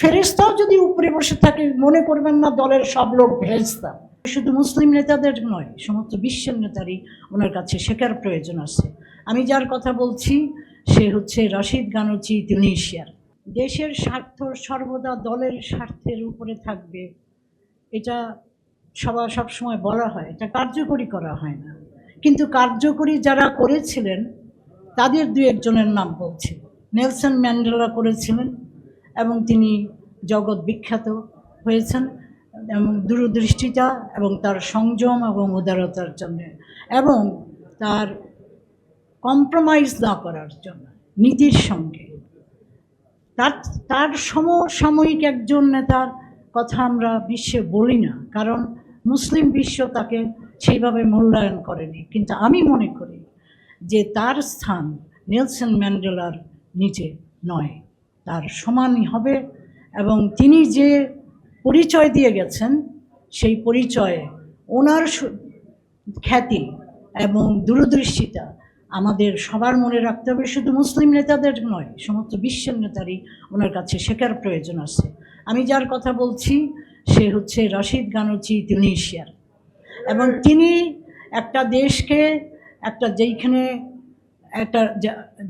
ফেরেশতাও যদি উপরে বসে থাকে মনে করবেন না দলের সব লোক ফেরেশতা। শুধু মুসলিম নেতাদের নয়, সমস্ত বিশ্বের নেতারই ওনার কাছে শেখার প্রয়োজন আছে। আমি যার কথা বলছি সে হচ্ছে রাশিদ গানুচি, তিউনিসিয়ার। দেশের স্বার্থ সর্বদা দলের স্বার্থের উপরে থাকবে, এটা সবসময় বলা হয়, এটা কার্যকরী করা হয় না। কিন্তু কার্যকরী যারা করেছিলেন তাদের দু একজনের নাম বলছি। নেলসন ম্যান্ডেলা করেছিলেন এবং তিনি জগৎ বিখ্যাত হয়েছেন এবং দূরদৃষ্টিতা এবং তার সংযম এবং উদারতার জন্য এবং তার কম্প্রোমাইজ না করার জন্য নীতির সঙ্গে। তার সমসাময়িক একজন নেতার কথা আমরা বিশ্বে বলি না, কারণ মুসলিম বিশ্ব তাকে সেইভাবে মূল্যায়ন করেনি। কিন্তু আমি মনে করি যে তার স্থান নেলসন ম্যান্ডেলার নিচে নয়, তার সমানই হবে। এবং তিনি যে পরিচয় দিয়ে গেছেন সেই পরিচয়ে ওনার খ্যাতি এবং দূরদৃষ্টিতা আমাদের সবার মনে রাখতে হবে। শুধু মুসলিম নেতাদের নয়, সমস্ত বিশ্বের নেতারই ওনার কাছে শেখার প্রয়োজন আছে। আমি যার কথা বলছি সে হচ্ছে রাশিদ গানুচি, তিউনিসিয়ার। এবং তিনি একটা দেশকে যেইখানে একটা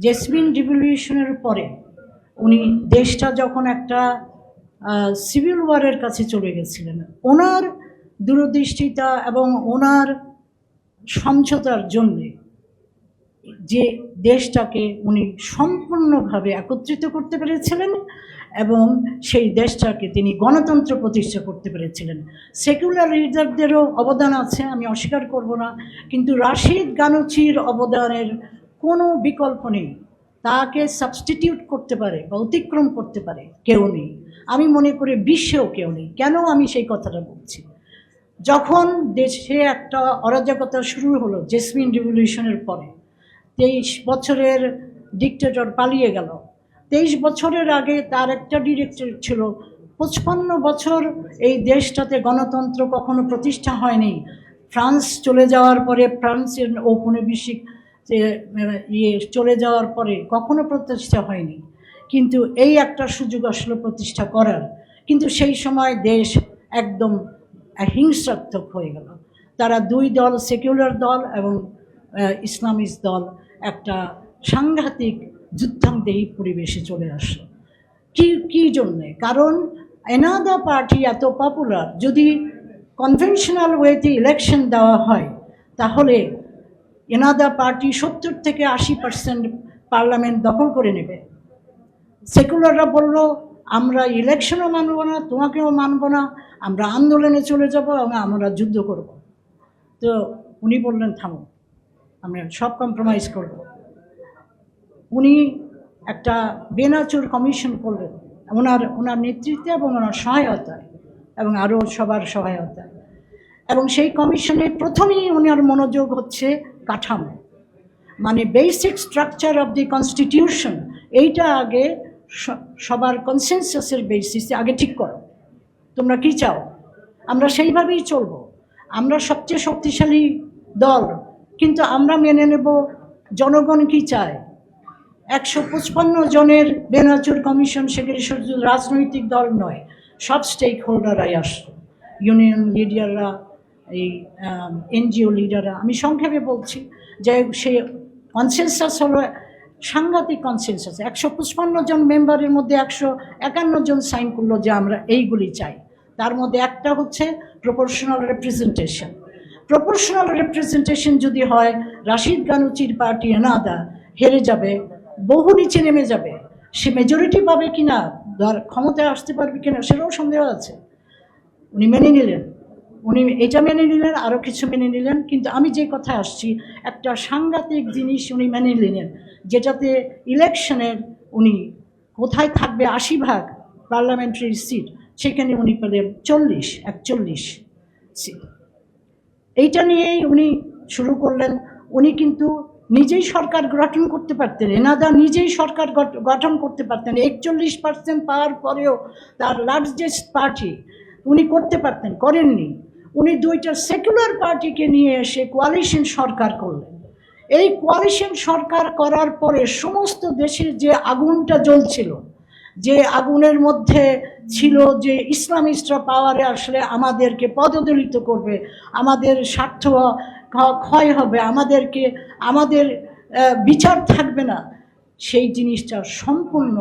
জেসমিন রিভলিউশনের পরে উনি দেশটা যখন একটা সিভিল ওয়ারের কাছে চলে গেছিলেন, ওনার দূরদৃষ্টিতা এবং ওনার সমঝোতার জন্যে যে দেশটাকে উনি সম্পূর্ণভাবে একত্রিত করতে পেরেছিলেন এবং সেই দেশটাকে তিনি গণতন্ত্র প্রতিষ্ঠা করতে পেরেছিলেন। সেকুলার লিডারদেরও অবদান আছে, আমি অস্বীকার করব না, কিন্তু রাশিদ গানুচির অবদানের কোনো বিকল্প নেই। তাকে সাবস্টিটিউট করতে পারে বা অতিক্রম করতে পারে কেউ নেই। আমি মনে করি বিশ্বেও কেউ নেই। কেন আমি সেই কথাটা বলছি? যখন দেশে একটা অরাজকতা শুরু হলো জেসমিন রিভলিউশনের পরে, 23 বছরের ডিক্টেটর পালিয়ে গেল। 23 বছরের আগে তার একটা ডিরেক্টর ছিল। 55 বছর এই দেশটাতে গণতন্ত্র কখনো প্রতিষ্ঠা হয়নি। ফ্রান্স চলে যাওয়ার পরে, ফ্রান্সের ঔপনিবেশিক চলে যাওয়ার পরে কখনো প্রতিষ্ঠা হয়নি। কিন্তু এই একটা সুযোগ আসলো প্রতিষ্ঠা করার, কিন্তু সেই সময় দেশ একদম হিংসাত্মক হয়ে গেল। তারা দুই দল, সেকুলার দল এবং ইসলামিস্ট দল, একটা সাংঘাতিক যুদ্ধান্তেই পরিবেশে চলে আসলো। কি জন্যে? কারণ এনাদা পার্টি এত পপুলার, যদি কনভেনশনাল ওয়েতে ইলেকশন দেওয়া হয় তাহলে এনাদা পার্টি 70 থেকে 80% পার্লামেন্ট দখল করে নেবে। সেকুলাররা বলল আমরা ইলেকশনও মানব না, তোমাকেও মানব না, আমরা আন্দোলনে চলে যাব এবং আমরা যুদ্ধ করব। তো উনি বললেন থামো, আমরা সব কম্প্রোমাইজ করব। উনি একটা বেনাচুর কমিশন করলেন ওনার নেতৃত্বে এবং ওনার সহায়তায় এবং আরও সবার সহায়তায়। এবং সেই কমিশনে প্রথমেই ওনার মনোযোগ হচ্ছে কাঠামো, মানে basic structure of the constitution. এইটা আগে সবার কনসেনসাসের বেসিসে আগে ঠিক করো, তোমরা কি চাও, আমরা সেইভাবেই চলব। আমরা সবচেয়ে শক্তিশালী দল, কিন্তু আমরা মেনে নেব জনগণ কি চায়। 155 জনের বেনাচুর কমিশন, সেখানে শুধু রাজনৈতিক দল নয়, সব স্টেক হোল্ডাররাই আসলো, ইউনিয়ন লিডাররা, এই এনজিও লিডাররা। আমি সংক্ষেপে বলছি যে সে কনসেনসাস হলো সাংঘাতিক কনসেনসাস। 155 জন মেম্বারের মধ্যে 151 জন সাইন করলো যে আমরা এইগুলি চাই। তার মধ্যে একটা হচ্ছে প্রপোর্শনাল রিপ্রেজেন্টেশন। প্রপোর্শনাল রিপ্রেজেন্টেশন যদি হয়, রাশিদ গানুচির পার্টি এনাদা হেরে যাবে, বহু নিচে নেমে যাবে। সে মেজরিটি পাবে কিনা, ক্ষমতায় আসতে পারবে কিনা, সেটাও সন্দেহ আছে। উনি মেনে নিলেন, উনি এটা মেনে নিলেন, আরও কিছু মেনে নিলেন। কিন্তু আমি যে কথায় আসছি, একটা সাংঘাতিক জিনিস উনি মেনে নিলেন, যেটাতে ইলেকশনের উনি কোথায় থাকবে 80% পার্লামেন্টারি সিট, সেখানে উনি পেলেন 41 সিট। এইটা নিয়েই উনি শুরু করলেন। উনি কিন্তু নিজেই সরকার গঠন করতে পারতেন, এনাদা নিজেই সরকার গঠন করতে পারতেন। 41% পাওয়ার পরেও তার লার্জেস্ট পার্টি উনি করতে পারতেন, করেননি। উনি দুইটা সেকুলার পার্টিকে নিয়ে এসে কোয়ালিশন সরকার করলেন। এই কোয়ালিশন সরকার করার পরে সমস্ত দেশের যে আগুনটা জ্বলছিল, যে আগুনের মধ্যে ছিল যে ইসলামিস্টরা পাওয়ারে আসলে আমাদেরকে পদদলিত করবে, আমাদের স্বার্থ ক্ষয় হবে, আমাদের বিচার থাকবে না, সেই জিনিসটা সম্পূর্ণ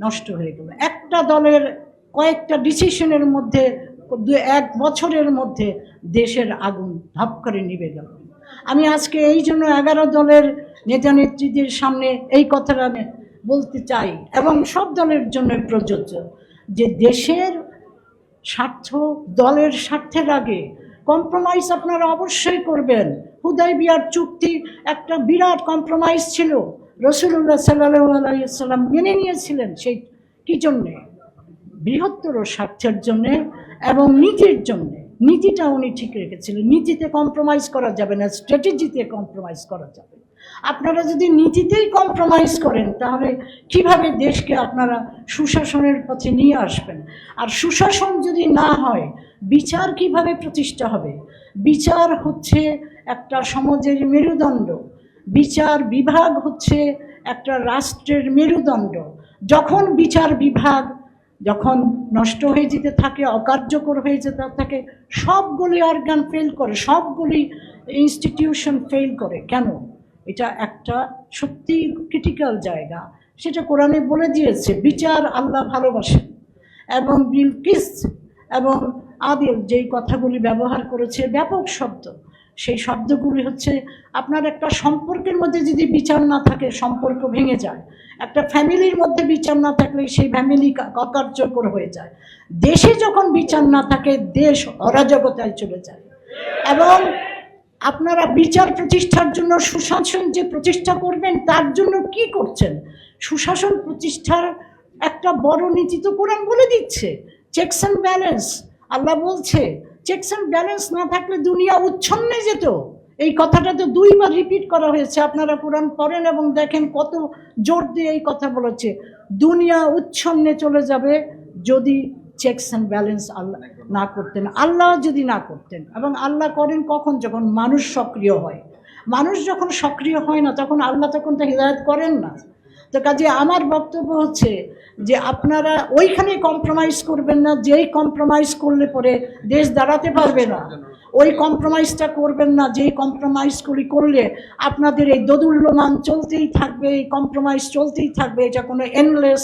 নষ্ট হয়ে গেল। একটা দলের কয়েকটা ডিসিশনের মধ্যে 1 বছরের মধ্যে দেশের আগুন ধাপ করে নিভে গেল। আমি আজকে এই জন্য 11 দলের নেতা নেত্রীদের সামনে এই কথাটা বলতে চাই, এবং সব দলের জন্য প্রযোজ্য, যে দেশের স্বার্থ দলের স্বার্থের আগে কম্প্রোমাইজ আপনারা অবশ্যই করবেন। হুদাইবিয়ার চুক্তি একটা বিরাট কম্প্রোমাইজ ছিল, রাসূলুল্লাহ সাল্লাল্লাহু আলাইহি ওয়াসাল্লাম মেনে নিয়েছিলেন। সেই কি জন্যে? বৃহত্তর স্বার্থের জন্যে এবং নীতির জন্যে। নীতিটা উনি ঠিক রেখেছিলেন। নীতিতে কম্প্রোমাইজ করা যাবে না, স্ট্র্যাটেজিতে কম্প্রোমাইজ করা যাবে। আপনারা যদি নীতিতেই কম্প্রোমাইজ করেন তাহলে কিভাবে দেশকে আপনারা সুশাসনের পথে নিয়ে আসবেন? আর সুশাসন যদি না হয় বিচার কিভাবে প্রতিষ্ঠা হবে? বিচার হচ্ছে একটা সমাজের মেরুদণ্ড, বিচার বিভাগ হচ্ছে একটা রাষ্ট্রের মেরুদণ্ড। যখন বিচার বিভাগ যখন নষ্ট হয়ে যেতে থাকে, অকার্যকর হয়ে যেতে থাকে, সবগুলি অর্গান ফেল করে, সবগুলি ইনস্টিটিউশন ফেল করে। কেন? এটা একটা সত্যি ক্রিটিক্যাল জায়গা। সেটা কোরআনে বলে দিয়েছে, বিচার আল্লাহ ভালোবাসেন। এবং বিলকিস এবং আদিল যেই কথাগুলি ব্যবহার করেছে, ব্যাপক শব্দ, সেই শব্দগুলি হচ্ছে আপনার একটা সম্পর্কের মধ্যে যদি বিচার না থাকে সম্পর্ক ভেঙে যায়। একটা ফ্যামিলির মধ্যে বিচার না থাকলে সেই ফ্যামিলি অকার্যকর হয়ে যায়। দেশে যখন বিচার না থাকে দেশ অরাজকতায় চলে যায়। এবং আপনারা বিচার প্রতিষ্ঠার জন্য সুশাসন যে প্রতিষ্ঠা করবেন তার জন্য কি করছেন? সুশাসন প্রতিষ্ঠার একটা বড় নীতি তো কোরআন বলে দিচ্ছে, চেকস অ্যান্ড ব্যালেন্স। আল্লাহ বলছে চেকস অ্যান্ড ব্যালেন্স না থাকলে দুনিয়া উচ্ছন্নে যেত। এই কথাটা তো 2 বার রিপিট করা হয়েছে। আপনারা কোরআন পড়েন এবং দেখেন কত জোর দিয়ে এই কথা বলেছে। দুনিয়া উচ্ছন্নে চলে যাবে যদি চেকস অ্যান্ড ব্যালেন্স আল্লাহ না করতেন, আল্লাহ যদি না করতেন। এবং আল্লাহ করেন কখন? যখন মানুষ সক্রিয় হয়। মানুষ যখন সক্রিয় হয় না তখন আল্লাহ তখন তো হিদায়াত করেন না। তো কাজে আমার বক্তব্য হচ্ছে যে আপনারা ওইখানে কম্প্রোমাইজ করবেন না, যেই কম্প্রোমাইজ করলে পরে দেশ দাঁড়াতে পারবে না। ওই কম্প্রোমাইজটা করবেন না যেই কম্প্রোমাইজগুলি করলে আপনাদের এই দোদুল্যমান চলতেই থাকবে, এই কম্প্রোমাইজ চলতেই থাকবে। এটা কোনো এন্ডলেস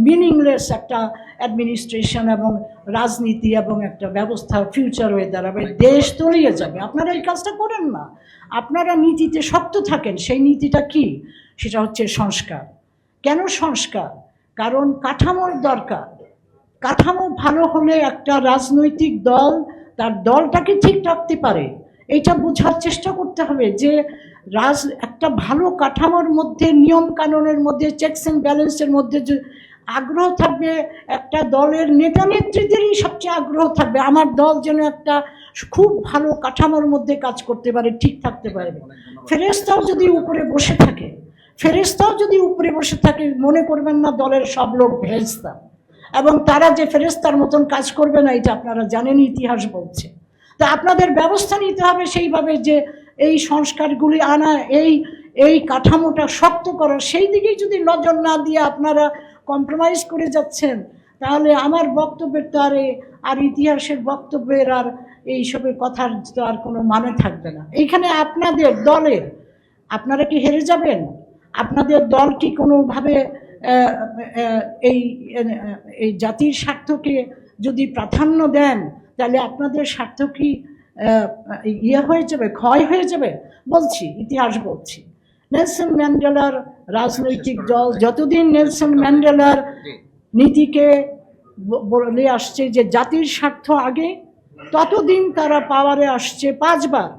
মিনিংলেস একটা অ্যাডমিনিস্ট্রেশন এবং রাজনীতি এবং একটা ব্যবস্থা ফিউচার হয়ে দাঁড়াবে, দেশ তলিয়ে যাবে। আপনারা এই কাজটা করেন না। আপনারা নীতিতে শক্ত থাকেন। সেই নীতিটা কি? সেটা হচ্ছে সংস্কার। কেন সংস্কার? কারণ কাঠামোর দরকার। কাঠামো ভালো হলে একটা রাজনৈতিক দল তার দলটাকে ঠিক রাখতে পারে। এটা বোঝার চেষ্টা করতে হবে যে একটা ভালো কাঠামোর মধ্যে, নিয়ম কানুনের মধ্যে, চেকস অ্যান্ড ব্যালেন্সের মধ্যে যে আগ্রহ থাকবে, একটা দলের নেতা নেত্রীদেরই সবচেয়ে আগ্রহ থাকবে আমার দল যেন একটা খুব ভালো কাঠামোর মধ্যে কাজ করতে পারে, ঠিক থাকতে পারবে। ফেরেশতাও যদি উপরে বসে থাকে, মনে করবেন না দলের সব লোক ফেরেশতা, এবং তারা যে ফেরেশতার মতন কাজ করবে না এটা আপনারা জানেন, ইতিহাস বলছে। তা আপনাদের ব্যবস্থা নিতে হবে সেইভাবে যে এই সংস্কারগুলি আনা, এই কাঠামোটা শক্ত করা। সেই দিকেই যদি নজর না দিয়ে আপনারা কম্প্রোমাইজ করে যাচ্ছেন তাহলে আমার বক্তব্যের তো আর ইতিহাসের বক্তব্যের আর এইসবের কথার তো আর কোনো মানে থাকবে না। এইখানে আপনাদের দলের আপনারা কি হেরে যাবেন? আপনাদের দল কি কোনোভাবে এই জাতির স্বার্থকে যদি প্রাধান্য দেন তাহলে আপনাদের স্বার্থ কি হয়ে যাবে, ক্ষয় হয়ে যাবে? বলছি, ইতিহাস বলছি। নেলসন ম্যান্ডেলার রাজনৈতিক দল যতদিন নেলসন ম্যান্ডেলার নীতিকে বলে আসছে যে জাতির স্বার্থ আগে, ততদিন তারা পাওয়ারে আসছে 5 বার।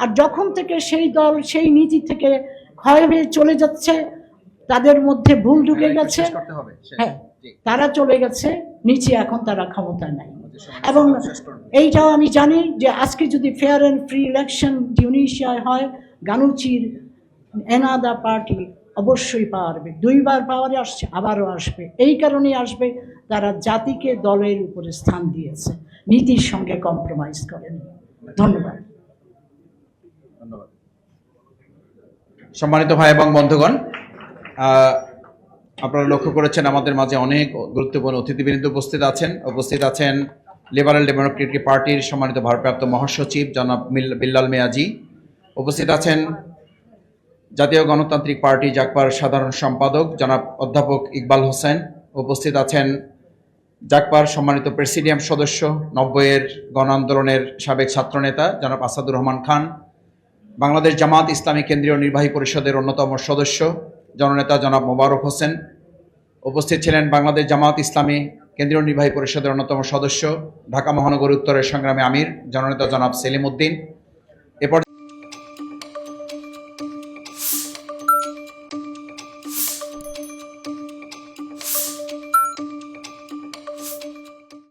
আর যখন থেকে সেই দল সেই নীতি থেকে ক্ষয় হয়ে চলে যাচ্ছে, তাদের মধ্যে ভুল ঢুকে গেছে, হ্যাঁ, তারা চলে গেছে নিচে, এখন তারা ক্ষমতায় নাই। এবং এইটাও আমি জানি যে আজকে যদি ফেয়ার অ্যান্ড ফ্রি ইলেকশন টিউনিশিয়ায় হয়, গানুচির এনাদা পার্টি অবশ্যই পাওয়ারবে। 2 বার পাওয়ারে আসছে, আবারও আসবে। এই কারণেই আসবে তারা জাতিকে দলের উপরে স্থান দিয়েছে, নীতির সঙ্গে কম্প্রোমাইজ করেন। ধন্যবাদ। সম্মানিত ভাই এবং বন্ধুগণ, আপনারা লক্ষ্য করেছেন আমাদের মাঝে অনেক গুরুত্বপূর্ণ অতিথিবৃন্দ উপস্থিত আছেন লিবারেল ডেমোক্রেটিক পার্টির সম্মানিত ভারপ্রাপ্ত মহাসচিব জনাব বিল্লাল মিয়াজি। উপস্থিত আছেন জাতীয় গণতান্ত্রিক পার্টি জাকপার সাধারণ সম্পাদক জনাব অধ্যাপক ইকবাল হোসেন। উপস্থিত আছেন জাকপার সম্মানিত প্রেসিডিয়াম সদস্য 90-এর গণ আন্দোলনের সাবেক ছাত্রনেতা জনাব আসাদুর রহমান খান, বাংলাদেশ জামাত ইসলামী কেন্দ্রীয় নির্বাহী পরিষদের অন্যতম সদস্য জননেতা জনাব মোবারক হোসেন। উপস্থিত ছিলেন বাংলাদেশ জামাত ইসলামী কেন্দ্রীয় নির্বাহী পরিষদের অন্যতম সদস্য ঢাকা মহানগর উত্তরের সংগ্রামী আমির জননেতা জনাব সেলিম উদ্দিন। এরপর